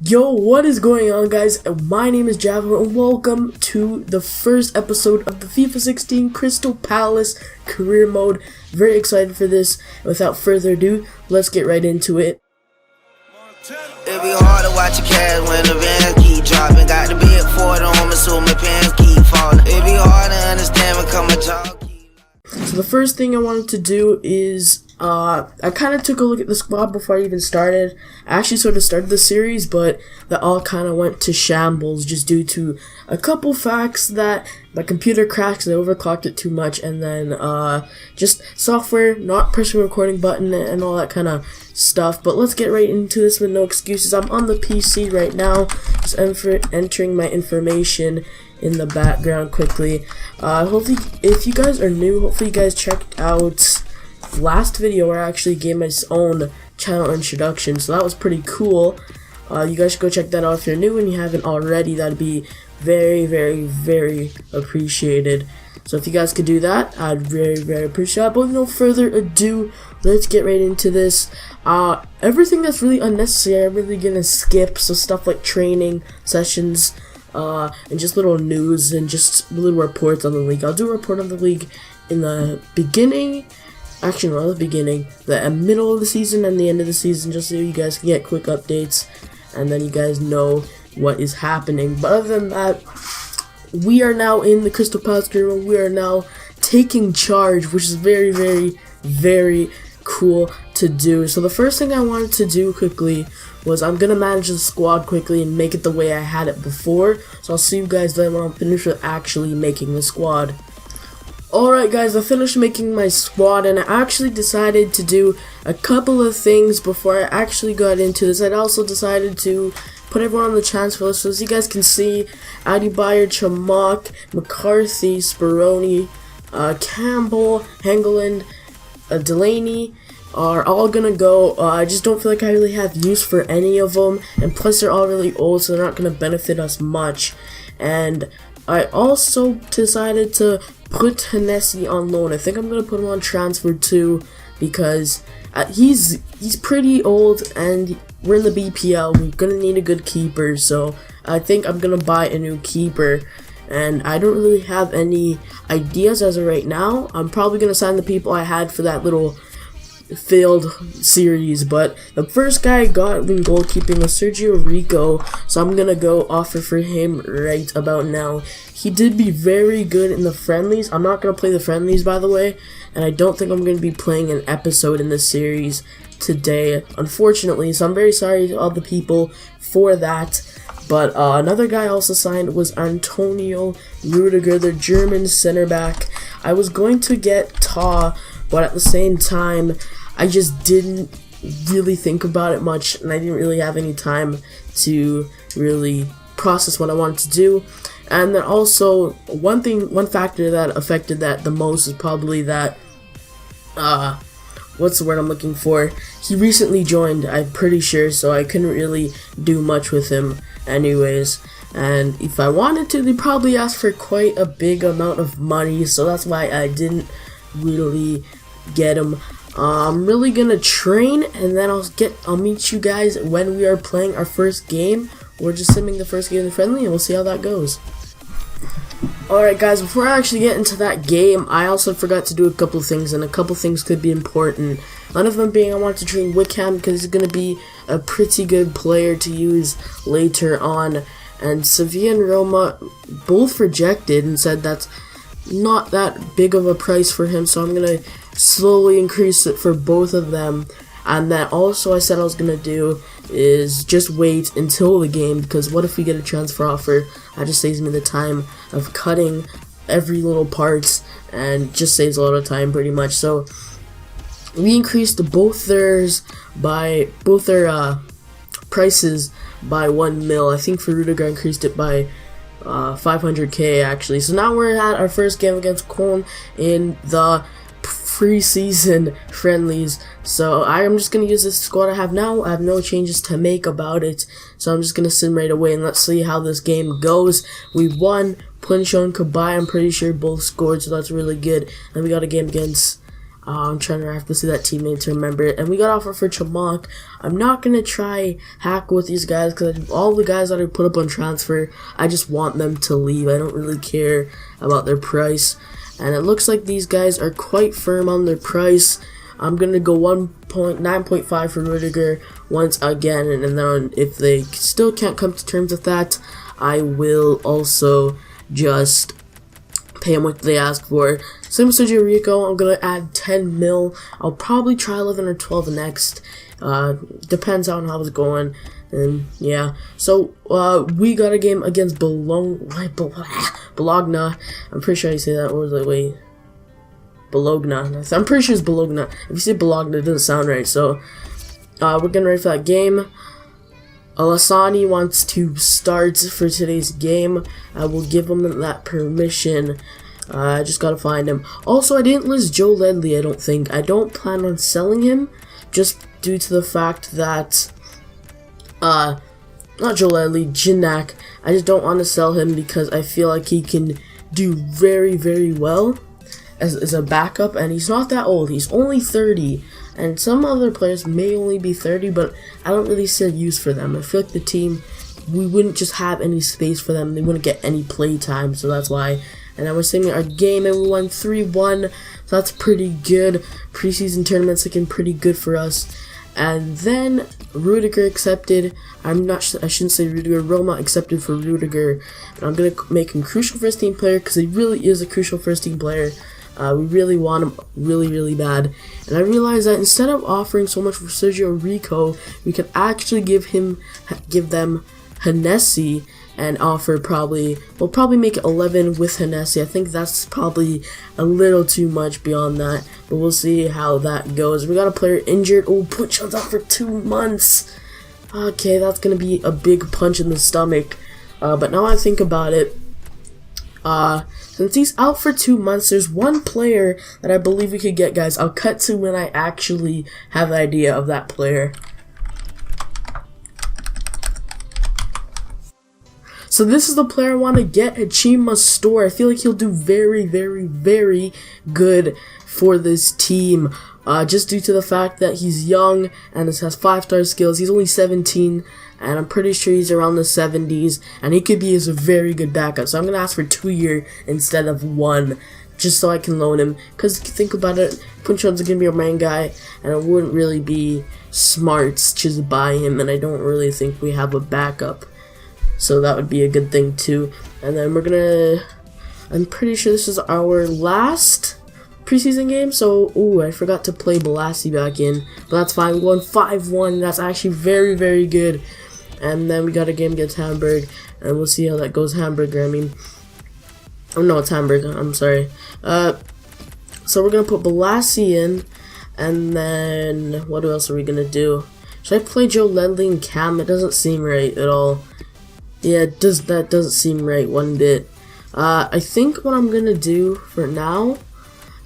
Yo, what is going on, guys? My name is Javo and welcome to the first episode of the FIFA 16 Crystal Palace career mode. Very excited for this. Without further ado, let's get right into it. It be hard to watch your cash when the bands keep dropping. Got the big Ford on me so my pants keep falling. It be hard to understand when come a job. So the first thing I wanted to do is I kind of took a look at the squad before I even started. I actually sort of started the series, but that all kind of went to shambles just due to a couple facts that my computer crashed, I overclocked it too much, and then just software not pressing the recording button and all that kind of stuff. But let's get right into this with no excuses. I'm on the PC right now, just entering my information in the background quickly. Hopefully, if you guys are new, hopefully you guys checked out last video where I actually gave my own channel introduction, so that was pretty cool. You guys should go check that out if you're new and you haven't already. That'd be very appreciated. So if you guys could do that, I'd very appreciate it. But with no further ado, let's get right into this. Everything that's really unnecessary I'm really gonna skip, so stuff like training sessions and just little news and just little reports on the league. I'll do a report on the league in the beginning, actually not the beginning, the middle of the season and the end of the season, just so you guys can get quick updates and then you guys know what is happening. But other than that, we are now in the Crystal Palace career. We are now taking charge, which is very cool to do. So the first thing I wanted to do quickly was I'm gonna manage the squad quickly and make it the way I had it before. So I'll see you guys then when I'm finished with actually making the squad. Alright guys, I finished making my squad and I actually decided to do a couple of things before I actually got into this. I also decided to put everyone on the transfer list. So as you guys can see, Adebayor, Chamak, McCarthy, Speroni, Campbell, Hengeland, Delaney are all gonna go. I just don't feel like I really have use for any of them, and plus they're all really old, so they're not gonna benefit us much. And I also decided to put Hennessy on loan. I think I'm gonna put him on transfer too, because he's pretty old and we're in the BPL. We're gonna need a good keeper, so I think I'm gonna buy a new keeper. And I don't really have any ideas as of right now. I'm probably gonna sign the people I had for that little failed series, but the first guy I got in goalkeeping was Sergio Rico, so I'm gonna go offer for him right about now. He did be very good in the friendlies. I'm not gonna play the friendlies, by the way, and I don't think I'm gonna be playing an episode in this series today, unfortunately, so I'm very sorry to all the people for that. But another guy also signed was Antonio Rudiger, the German center back. I was going to get Ta, but at the same time I just didn't really think about it much, and I didn't really have any time to really process what I wanted to do. And then also one factor that affected that the most is probably that what's the word I'm looking for? He recently joined, I'm pretty sure, so I couldn't really do much with him anyways. And if I wanted to, they probably asked for quite a big amount of money, so that's why I didn't really get him. I'm really gonna train, and then I'll meet you guys when we are playing our first game. We're just simming the first game in the friendly, and we'll see how that goes. Alright guys, before I actually get into that game, I also forgot to do a couple things, and a couple things could be important. One of them being I want to train Wickham because he's going to be a pretty good player to use later on. And Sevilla and Roma both rejected and said that's not that big of a price for him, so I'm going to slowly increase it for both of them. And then also I said I was going to do is just wait until the game, because what if we get a transfer offer? That just saves me the time of cutting every little part and just saves a lot of time pretty much. So we increased both their prices by 1 mil. I think for Rudiger increased it by 500k actually. So now we're at our first game against Cologne in the pre-season friendlies. So I am just going to use this squad I have now. I have no changes to make about it, so I'm just going to sim right away and let's see how this game goes. We won. Puncho and Kabai, I'm pretty sure both scored, so that's really good. And we got a game against I'm trying to have to see that teammate to remember it. And we got offer for Chamak. I'm not going to try hack with these guys because all the guys that I put up on transfer, I just want them to leave. I don't really care about their price. And it looks like these guys are quite firm on their price. I'm going to go 9.5 for Rudiger once again. And then if they still can't come to terms with that, I will also just pay them what they ask for. Same with Sergio Rico, I'm going to add 10 mil. I'll probably try 11 or 12 next. Depends on how it's going. And yeah, so we got a game against Bologna. I'm pretty sure I say that. What was it? Wait. Bologna. I'm pretty sure it's Bologna. If you say Bologna, it doesn't sound right. So we're getting ready for that game. Alassani wants to start for today's game. I will give him that permission. I just gotta find him. Also, I didn't list Joe Ledley, I don't think. I don't plan on selling him, just due to the fact that, not Joe Ledley, Jinak. I just don't want to sell him because I feel like he can do very, very well as a backup, and he's not that old. He's only 30, and some other players may only be 30, but I don't really see a use for them. I feel like the team, we wouldn't just have any space for them. They wouldn't get any play time, so that's why. And then we're saving our game, and we won 3-1, so that's pretty good. Preseason tournament's looking pretty good for us. And then Rudiger accepted. I shouldn't say Rudiger. Roma accepted for Rudiger. And I'm gonna make him crucial first team player because he really is a crucial first team player. We really want him really, really bad. And I realized that instead of offering so much for Sergio Rico, we could actually give them Hennessy and offer we'll probably make it 11 with Hennessy. I think that's probably a little too much beyond that, but we'll see how that goes. We got a player injured. Oh, Puchon's out for 2 months. Okay, that's gonna be a big punch in the stomach. But now I think about it, since he's out for 2 months, there's one player that I believe we could get, guys. I'll cut to when I actually have the idea of that player. So this is the player I want to get, Hachima Store. I feel like he'll do very, very, very good for this team. Just due to the fact that he's young and has 5-star skills. He's only 17, and I'm pretty sure he's around the 70s, and he could be as a very good backup. So I'm going to ask for 2-year instead of 1, just so I can loan him. Because think about it, Punchon's going to be our main guy, and it wouldn't really be smart to just buy him, and I don't really think we have a backup. So that would be a good thing too. And then I'm pretty sure this is our last preseason game. So, ooh, I forgot to play Balassi back in. But that's fine. We won 5-1. That's actually very, very good. And then we got a game against Hamburg. And we'll see how that goes. Hamburger, I mean. Oh, no, it's Hamburg. I'm sorry. So we're going to put Balassi in. And then, what else are we going to do? Should I play Joe Ledley and Cam? It doesn't seem right at all. Yeah, that doesn't seem right one bit. I think what I'm gonna do for now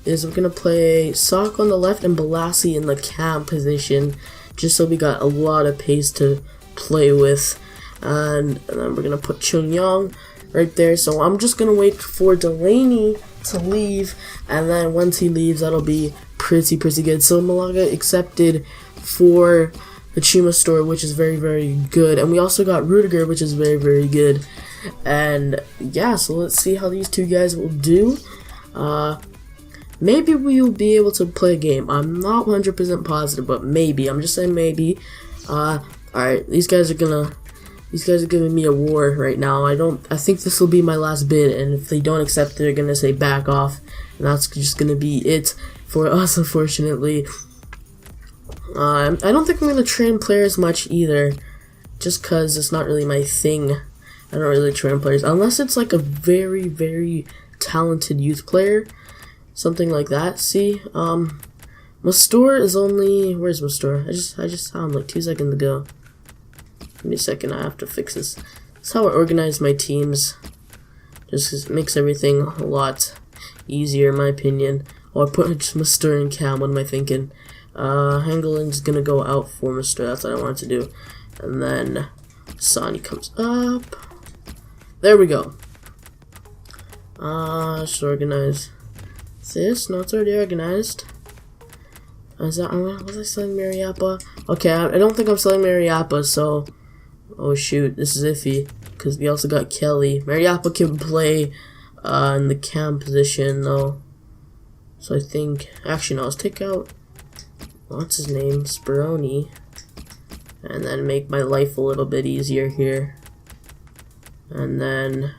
is I'm gonna play Sock on the left and Balassi in the cam position, just so we got a lot of pace to play with. And then we're gonna put Chun Yong right there. So I'm just gonna wait for Delaney to leave, and then once he leaves, that'll be pretty good. So Malaga accepted for the Chima Store, which is very, very good. And we also got Rudiger, which is very, very good. And yeah, so let's see how these two guys will do. Maybe we will be able to play a game. I'm not 100% positive, but maybe. I'm just saying maybe. Alright, these guys are giving me a war right now. I think this will be my last bid, and if they don't accept it, they're gonna say back off. And that's just gonna be it for us, unfortunately. I don't think I'm going to train players much either, just because it's not really my thing. I don't really train players, unless it's like a very, very talented youth player, something like that. See, Mastor is only, where's Mastor? I just saw him like 2 seconds ago. Give me a second, I have to fix this. That's how I organize my teams. Just makes everything a lot easier, in my opinion. Or put Mastor and Cam, what am I thinking? Hangelin's gonna go out for Mr. That's what I wanted to do. And then Sonny comes up. There we go. Just organize this. No, it's already organized. Was I selling Mariappa? Okay, I don't think I'm selling Mariappa, so... Oh shoot, this is iffy. Because we also got Kelly. Mariappa can play in the cam position, though. So I think... Actually, no, let's take out... What's his name? Speroni. And then make my life a little bit easier here. And then...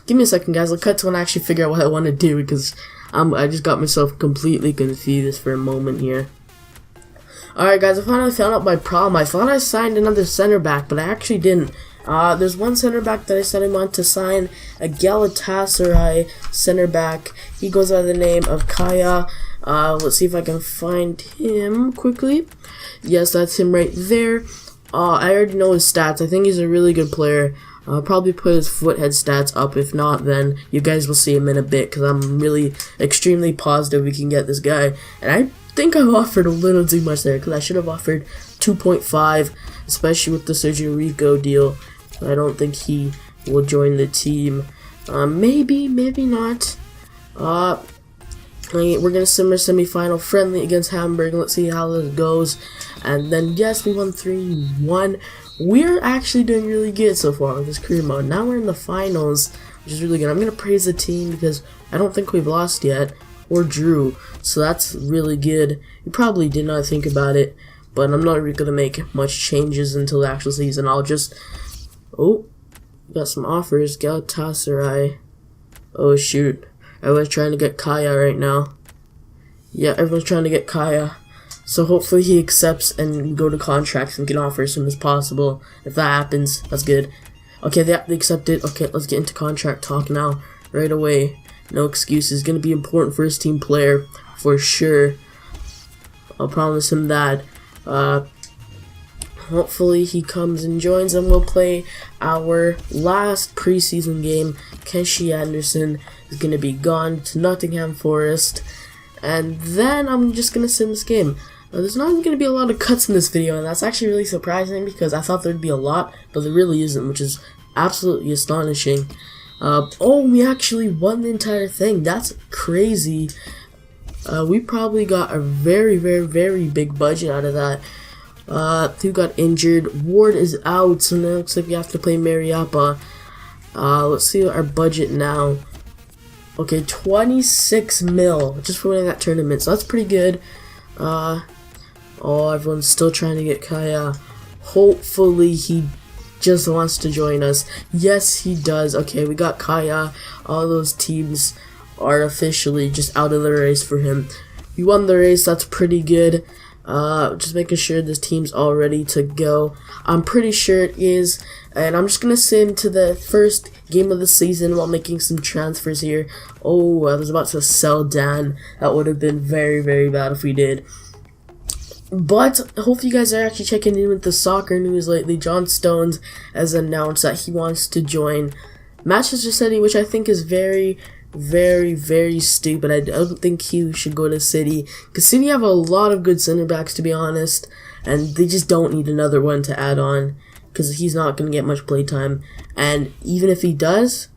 give me a second, guys. I'll cut to when I actually figure out what I want to do, because I just got myself completely confused for a moment here. Alright, guys, I finally found out my problem. I thought I signed another center back, but I actually didn't. There's one center back that I said I want to sign, a Galatasaray center back. He goes by the name of Kaya. Let's see if I can find him quickly. Yes, that's him right there. I already know his stats. I think he's a really good player. I'll probably put his foothead stats up. If not, then you guys will see him in a bit, because I'm really extremely positive we can get this guy. And I think I've offered a little too much there, because I should have offered 2.5, especially with the Sergio Rico deal. I don't think he will join the team. Maybe not. We're gonna simmer semi-final friendly against Hamburg. Let's see how this goes. And then yes, we won 3-1. We're actually doing really good so far with this career mode. Now we're in the finals, which is really good. I'm gonna praise the team because I don't think we've lost yet or drew, so that's really good. You probably did not think about it, but I'm not really gonna make much changes until the actual season. I'll just got some offers. Galatasaray. Oh shoot. Everyone's trying to get Kaya right now. Yeah, everyone's trying to get Kaya. So hopefully he accepts and go to contracts and get offer as soon as possible. If that happens, that's good. Okay, they accepted. Okay, let's get into contract talk now. Right away. No excuses. Gonna be important for his team player. For sure. I'll promise him that. Hopefully he comes and joins and we'll play our last preseason game. Kenshi Anderson is going to be gone to Nottingham Forest. And then I'm just going to sim this game. Now, there's not going to be a lot of cuts in this video, and that's actually really surprising because I thought there'd be a lot, but there really isn't, which is absolutely astonishing. We actually won the entire thing. That's crazy. We probably got a very, very, very big budget out of that. Who got injured? Ward is out, so now it looks like we have to play Mariappa. Let's see our budget now. Okay, 26 mil just for winning that tournament, so that's pretty good. Everyone's still trying to get Kaya. Hopefully he just wants to join us. Yes, he does. Okay, we got Kaya. All those teams are officially just out of the race for him. We won the race, that's pretty good. Just making sure this team's all ready to go. I'm pretty sure it is, and I'm just gonna sim to the first game of the season while making some transfers here. I was about to sell Dan. That would have been very, very bad if we did. But hope you guys are actually checking in with the soccer news lately. John Stones has announced that he wants to join Manchester City, which I think is very, very, very stupid. I don't think he should go to City, because City have a lot of good center backs, to be honest, and they just don't need another one to add on, because he's not going to get much playtime. And even if he does,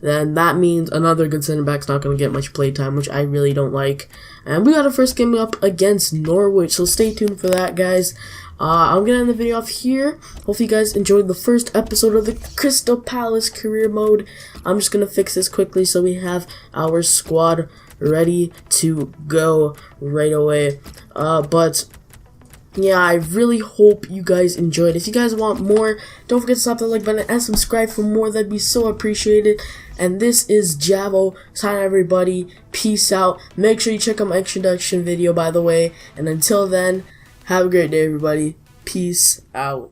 then that means another good center back's not going to get much playtime, which I really don't like. And we got our first game up against Norwich, so stay tuned for that, guys. I'm going to end the video off here. Hopefully you guys enjoyed the first episode of the Crystal Palace career mode. I'm just going to fix this quickly so we have our squad ready to go right away. But yeah, I really hope you guys enjoyed. If you guys want more, don't forget to slap that like button and subscribe for more. That'd be so appreciated. And this is Javo. Sign out, everybody. Peace out. Make sure you check out my introduction video, by the way. And until then, have a great day, everybody. Peace out.